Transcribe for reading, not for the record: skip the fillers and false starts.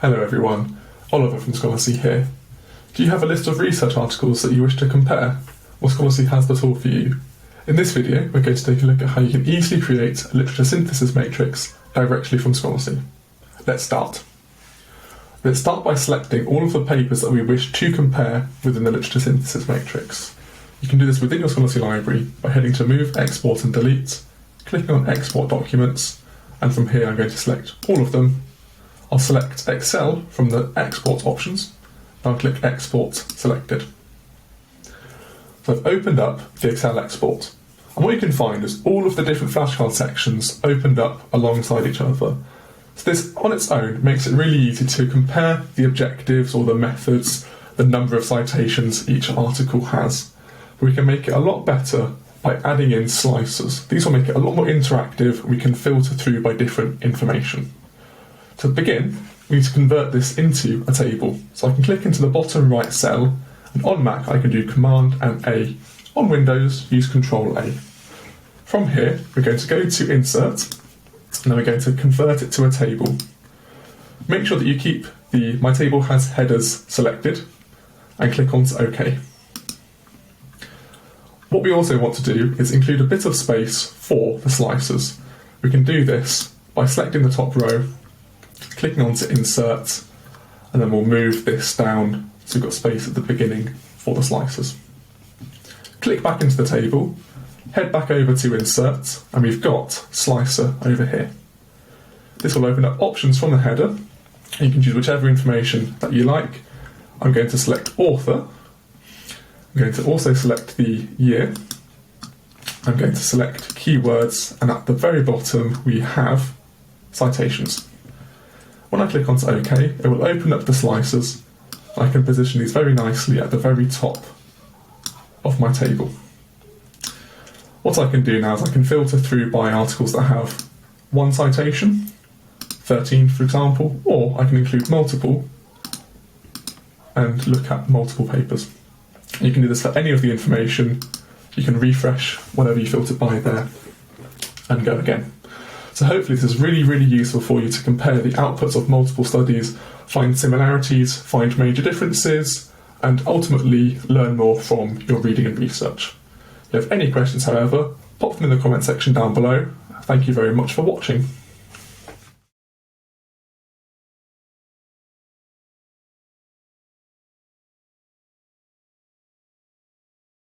Hello everyone, Oliver from Scholarcy here. Do you have a list of research articles that you wish to compare? Well, Scholarcy has the tool for you. In this video, we're going to take a look at how you can easily create a literature synthesis matrix directly from Scholarcy. Let's start. Let's start by selecting all of the papers that we wish to compare within the literature synthesis matrix. You can do this within your Scholarcy library by heading to Move, Export and Delete, clicking on Export Documents, and from here I'm going to select all of them. I'll select Excel from the Export options, and I'll click Export Selected. So I've opened up the Excel export, and what you can find is all of the different flashcard sections opened up alongside each other. So this on its own makes it really easy to compare the objectives or the methods, the number of citations each article has. But we can make it a lot better by adding in slicers. These will make it a lot more interactive, and we can filter through by different information. To begin, we need to convert this into a table. So I can click into the bottom right cell, and on Mac I can do Command and A. On Windows, use Control A. From here, we're going to go to Insert, and then we're going to convert it to a table. Make sure that you keep the My Table Has Headers selected, and click on to OK. What we also want to do is include a bit of space for the slicers. We can do this by selecting the top row, clicking on to Insert, and then we'll move this down so we've got space at the beginning for the slicers. Click back into the table, head back over to Insert, and we've got Slicer over here. This will open up options from the header, and you can choose whichever information that you like. I'm going to select Author. I'm going to also select the year. I'm going to select Keywords, and at the very bottom we have Citations. When I click onto OK, it will open up the slicers. I can position these very nicely at the very top of my table. What I can do now is I can filter through by articles that have one citation, 13 for example, or I can include multiple and look at multiple papers. You can do this for any of the information. You can refresh whatever you filtered by there and go again. So hopefully this is really useful for you to compare the outputs of multiple studies, find similarities, find major differences, and ultimately learn more from your reading and research. If you have any questions, however, pop them in the comment section down below. Thank you very much for watching.